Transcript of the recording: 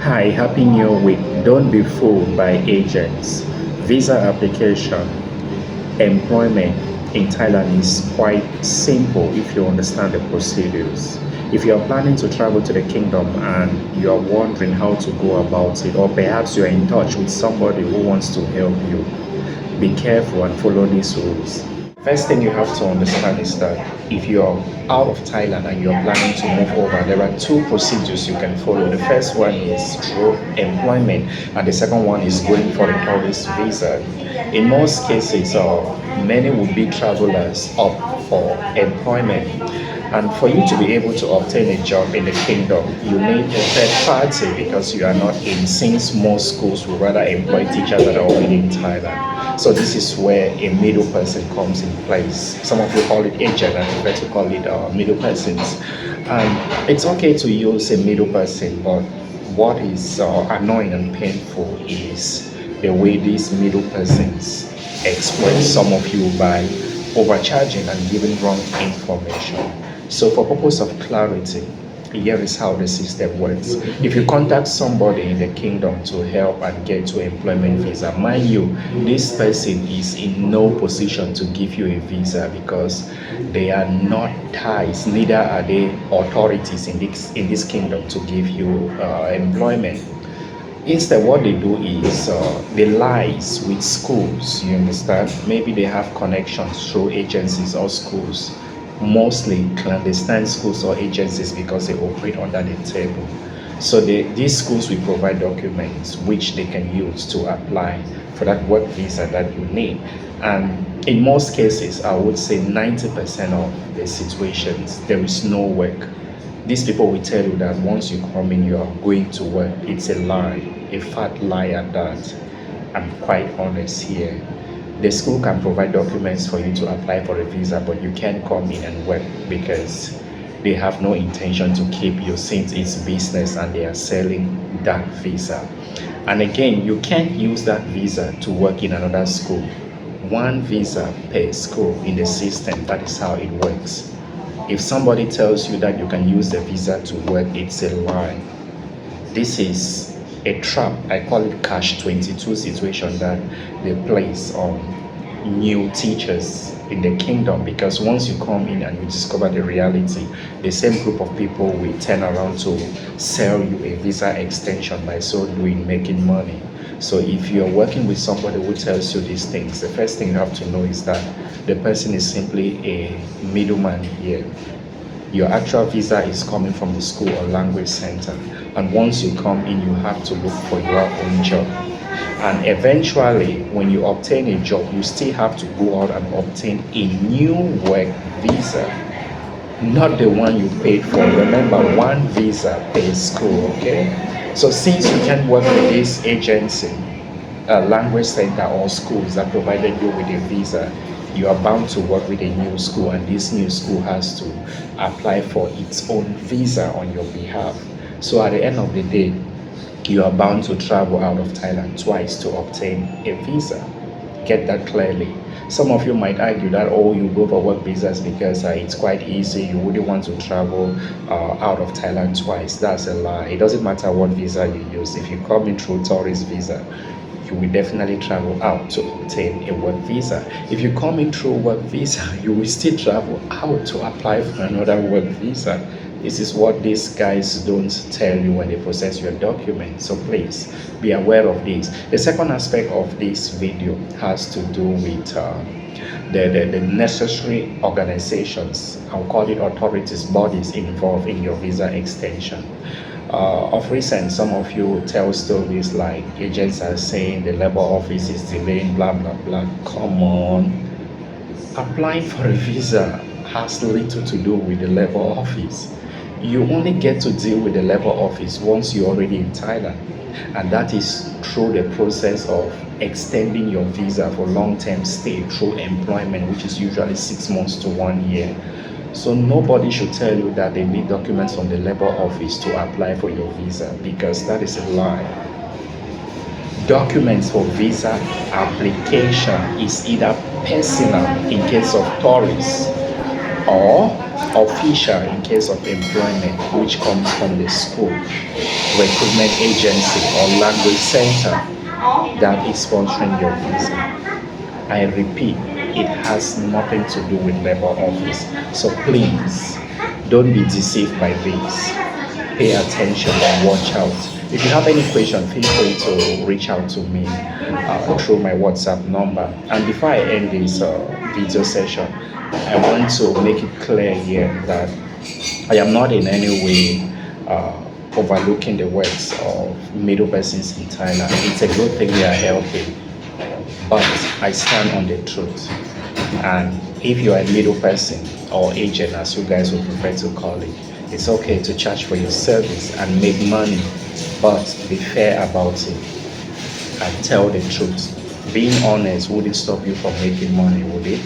Hi, Happy New Week. Don't be fooled by agents. Visa application, employment in Thailand is quite simple if you understand the procedures. If you are planning to travel to the kingdom and you are wondering how to go about it, or perhaps you are in touch with somebody who wants to help you, be careful and follow these rules. First thing you have to understand is that if you're out of Thailand and you're planning to move over, there are two procedures you can follow. The first one is through employment, and the second one is going for a tourist visa. In most cases, many would be travelers opt for employment. And for you to be able to obtain a job in the kingdom, you need a third party because you are not in, since most schools would rather employ teachers that are already in Thailand. So this is where a middle person comes in place. Some of you call it agent, I prefer to call it middle persons. And it's okay to use a middle person, but what is annoying and painful is the way these middle persons exploit some of you by overcharging and giving wrong information. So for purpose of clarity, here is how the system works. If you contact somebody in the kingdom to help and get to employment visa, mind you, this person is in no position to give you a visa because they are not Thais, neither are they authorities in this kingdom to give you employment. Instead, what they do is they lies with schools, you understand? Maybe they have connections through agencies or schools, mostly clandestine schools or agencies because they operate under the table. So these schools will provide documents which they can use to apply for that work visa that you need. And in most cases, I would say 90% of the situations, there is no work. These people will tell you that once you come in, you are going to work. It's a lie, a fat lie at that. I'm quite honest here. The school can provide documents for you to apply for a visa, but you can't come in and work because they have no intention to keep you since it's business and they are selling that visa. And again, you can't use that visa to work in another school. One visa per school in the system, that is how it works. If somebody tells you that you can use the visa to work, it's a lie. This is a trap. I call it catch-22 situation that they place on new teachers in the kingdom, because once you come in and you discover the reality, the same group of people will turn around to sell you a visa extension by so doing, making money. So if you're working with somebody who tells you these things, the first thing you have to know is that the person is simply a middleman here. Your actual visa is coming from the school or language center, and once you come in, you have to look for your own job. And eventually, when you obtain a job, you still have to go out and obtain a new work visa, not the one you paid for. Remember, one visa per school, okay? So since you can work with this agency, language center or schools that provided you with a visa, you are bound to work with a new school, and this new school has to apply for its own visa on your behalf. So at the end of the day, you are bound to travel out of Thailand twice to obtain a visa. Get that clearly. Some of you might argue that, oh, you go for work visas because it's quite easy, you wouldn't want to travel out of Thailand twice. That's a lie. It doesn't matter what visa you use. If you come in through tourist visa, you will definitely travel out to obtain a work visa. If you come in through work visa, you will still travel out to apply for another work visa. This is what these guys don't tell you when they process your documents. So please be aware of this. The second aspect of this video has to do with the necessary organizations, I'll call it authorities, bodies involved in your visa extension. Of recent, some of you tell stories like agents are saying the labor office is delaying, blah, blah, blah. Come on. Applying for a visa has little to do with the labor office. You only get to deal with the labor office once you're already in Thailand. And that is through the process of extending your visa for long-term stay through employment, which is usually 6 months to 1 year. So nobody should tell you that they need documents from the labor office to apply for your visa, because that is a lie. Documents for visa application is either personal in case of tourists, or Official in case of employment, which comes from the school, recruitment agency, or language center that is sponsoring your visa. I repeat, it has nothing to do with labor office. So please, don't be deceived by this. Pay attention and watch out. If you have any question, feel free to reach out to me through my WhatsApp number. And before I end this video session, I want to make it clear here that I am not in any way overlooking the works of middle persons in Thailand. It's a good thing we are helping, but I stand on the truth. And if you are a middle person or agent, as you guys would prefer to call it, it's okay to charge for your service and make money, but be fair about it and tell the truth. Being honest wouldn't stop you from making money, would it?